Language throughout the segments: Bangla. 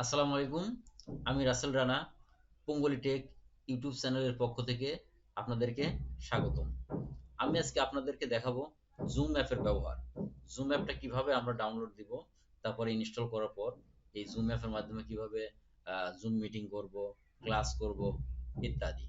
আসসালামু আলাইকুম। আমি রাসেল রানা, পঙ্গলি টেক ইউটিউব চ্যানেলের পক্ষ থেকে আপনাদেরকে স্বাগতম। আমি আজকে আপনাদেরকে দেখাবো জুম অ্যাপের ব্যবহার। জুম অ্যাপটা কিভাবে আমরা ডাউনলোড দিব, তারপরে ইনস্টল করার পর এই জুম অ্যাপের মাধ্যমে কিভাবে জুম মিটিং করব, ক্লাস করব ইত্যাদি।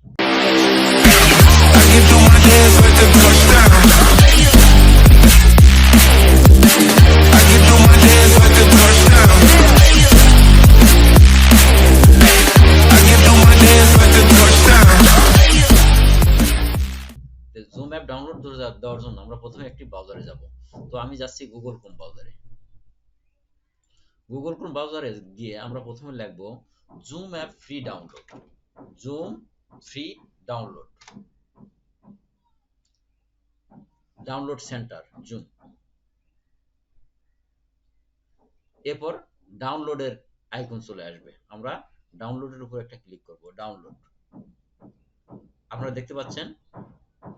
জুম অ্যাপ ডাউনলোড দেওয়ার জন্য আমরা প্রথমে একটি ব্রাউজারে যাব। তো আমি যাচ্ছি গুগল ক্রোম ব্রাউজারে। গুগল ক্রোম ব্রাউজারে গিয়ে আমরা প্রথমে লিখব zoom app free download. Zoom free download, download centre zoom. এরপর ডাউনলোডের আইকন চলে আসবে, আমরা ডাউনলোডের উপর একটা ক্লিক করব। ডাউনলোড, আপনারা দেখতে পাচ্ছেন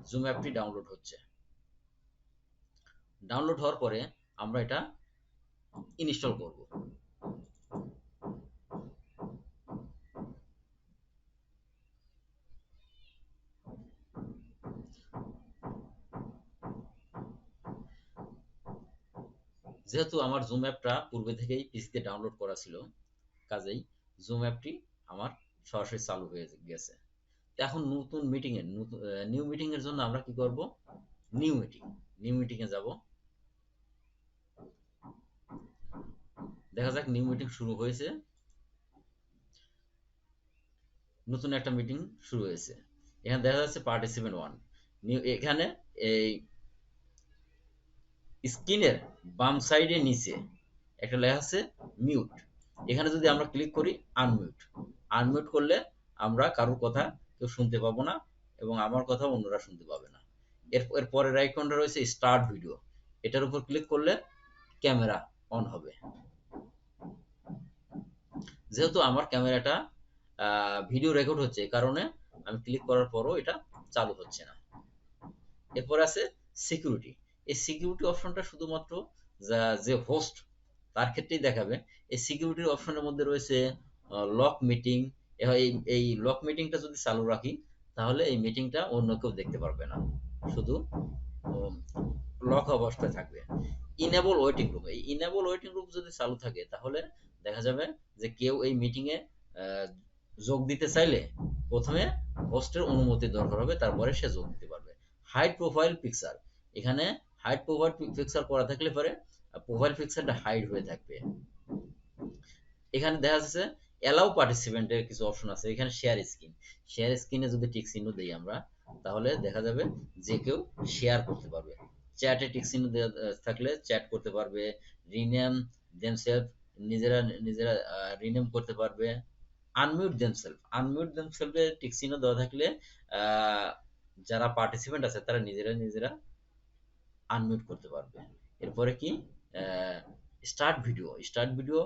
জুম অ্যাপটি ডাউনলোড হচ্ছে। ডাউনলোড হওয়ার পরে আমরা এটা ইনস্টল করব। যেহেতু আমার জুম অ্যাপটা পূর্বে থেকেই পিসিতে ডাউনলোড করা ছিল, কাজেই জুম অ্যাপটি আমার সরাসরি চালু হয়ে গেছে। এখন নতুন মিটিং এর নিউ মিটিং এর জন্য আমরা কি করব? নিউ মিটিং, নিউ মিটিং এ যাব। দেখা যাক নিউ মিটিং শুরু হয়েছে। নতুন একটা মিটিং শুরু হয়েছে। এখানে দেখা যাচ্ছে পার্টিসিপেন্ট 1 নিউ। এখানে এই স্ক্রিনের বাম সাইডে নিচে একটা লেখা আছে মিউট। এখানে যদি আমরা ক্লিক করি আনমিউট, আনমিউট করলে আমরা কারোর কথা কেউ শুনতে পাবো না এবং আমার কথা অন্যরা শুনতে পাবে না। এর পরের আইকনটা রয়েছে স্টার্ট ভিডিও। এটার উপর ক্লিক করলে ক্যামেরা অন হবে। যেহেতু আমার ক্যামেরাটা ভিডিও রেকর্ড হচ্ছে, এই কারণে আমি ক্লিক করার পরও এটা চালু হচ্ছে না। এরপর আছে সিকিউরিটি। এই সিকিউরিটি অপশনটা শুধুমাত্র যে হোস্ট তার ক্ষেত্রেই দেখাবে। এই সিকিউরিটির অপশনের মধ্যে রয়েছে লক মিটিং। এই লক মিটিংটা যদি চালু রাখি তাহলে এই মিটিংটা অন্য কেউ দেখতে পারবে না, শুধু লক অবস্থায় থাকবে। ইনেবল ওয়েটিং রুম, এই ইনেবল ওয়েটিং রুম যদি চালু থাকে তাহলে দেখা যাবে যে কেউ এই মিটিংয়ে যোগ দিতে চাইলে প্রথমে হোস্টের অনুমতি দরকার হবে, তারপরে সে যোগ দিতে পারবে। হাইড প্রোফাইল পিকচার, এখানে হাইড প্রোফাইল পিকচার করা থাকলে পরে প্রোফাইল পিকচারটা হাইড হয়ে থাকবে। এখানে দেখা যাচ্ছে অ্যালাউ পার্টিসিপেন্টের কিছু অপশন আছে। এখানে শেয়ার স্ক্রিন, শেয়ার স্ক্রিনে যদি টিক চিহ্ন দেই আমরা তাহলে দেখা যাবে যে কেউ শেয়ার করতে পারবে। চ্যাটে টিক চিহ্ন থাকলে চ্যাট করতে পারবে। রিনেম দেমসেলফ, নিজেরা নিজেরা রিনেম করতে পারবে। আনমিউট দেমসেলফ, আনমিউট দেমসেলফে টিক চিহ্ন দেওয়া থাকলে যারা পার্টিসিপেন্ট আছে তারা নিজেরা নিজেরা আনমিউট করতে পারবে। এরপরে কি start video, start video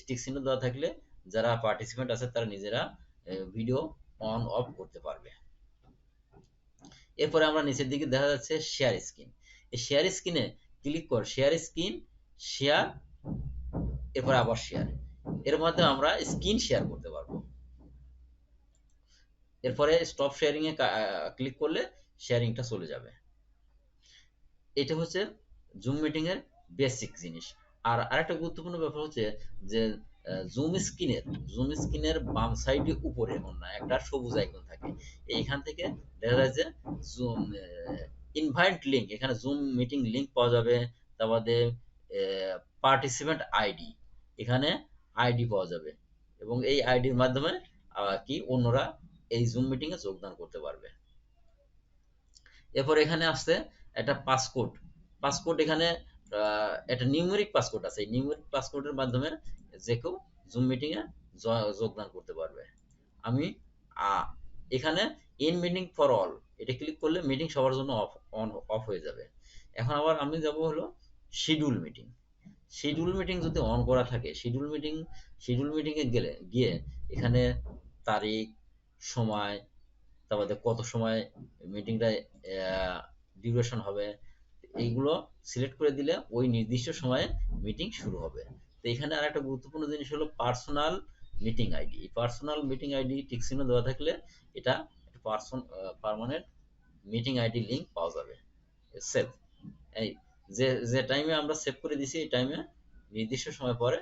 stick চিহ্ন দেওয়া থাকলে যারা পার্টিসিপেন্ট আছে তারা নিজেরা ভিডিও অন অফ করতে পারবে। এরপরে আমরা নিচের দিকে দেখা যাচ্ছে শেয়ার স্ক্রিন। এই শেয়ার স্ক্রিনে ক্লিক কর, শেয়ার স্ক্রিন, শেয়ার, এরপরে আবার শেয়ার। এর মাধ্যমে আমরা স্ক্রিন শেয়ার করতে পারবো। এরপরে স্টপ শেয়ারিং এ ক্লিক করলে শেয়ারিংটা চলে যাবে। এটা হচ্ছে জুম মিটিং এর বেসিক জিনিস। আর আরেকটা গুরুত্বপূর্ণ ব্যাপার হচ্ছে যে জুম স্ক্রিনের বাম সাইডে উপরে একটা সবুজ আইকন থাকে। এইখান থেকে দেখা যায় যে জুম ইনভাইট লিঙ্ক, এখানে জুম মিটিং লিঙ্ক পাওয়া যাবে। তার বাদে পার্টিসিপেন্ট আইডি, এখানে আইডি পাওয়া যাবে এবং এই আইডির মাধ্যমে কি অন্যরা এই জুম মিটিং এ যোগদান করতে পারবে। এরপর এখানে আসছে একটা পাসকোড। পাসকোড এখানে একটা নিউমেরিক পাসকোড আছে। এই নিউমেরিক পাসকোডের মাধ্যমে যে কেউ জুম মিটিং এ যোগদান করতে পারবে। আমি এখানে ইন মিটিং ফর অল, এটা ক্লিক করলে মিটিং সবার জন্য অফ হয়ে যাবে। এখন আবার আমি যাব হলো শিডিউল মিটিং। শিডিউল মিটিং যদি অন করা থাকে, শিডিউল মিটিং এ গিয়ে এখানে তারিখ, সময়, তারপরে কত সময় মিটিংটা ডিউরেশন হবে, এইগুলো সিলেক্ট করে দিলে ওই নির্দিষ্ট সময়ে মিটিং শুরু হবে। তো এখানে আর একটা গুরুত্বপূর্ণ জিনিস হলো পার্সোনাল মিটিং আইডি। এই পার্সোনাল মিটিং আইডি টিক চিহ্ন দেওয়া থাকলে এটা পার্মানেন্ট মিটিং আইডি লিঙ্ক পাওয়া যাবে। সেভ, এই যে যে টাইমে আমরা সেভ করে দিছি এই টাইমে নির্দিষ্ট সময় পরে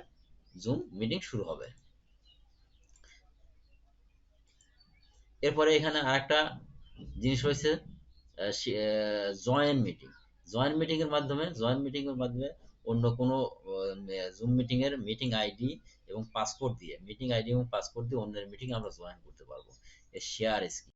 জুম মিটিং শুরু হবে। এরপরে এখানে আরেকটা জিনিস হয়েছে জয়েন মিটিং। জয়েন মিটিং এর মাধ্যমে অন্য কোনো জুম মিটিং এর মিটিং আইডি এবং পাসপোর্ট দিয়ে অন্যের মিটিং আমরা জয়েন করতে পারবো। Share screen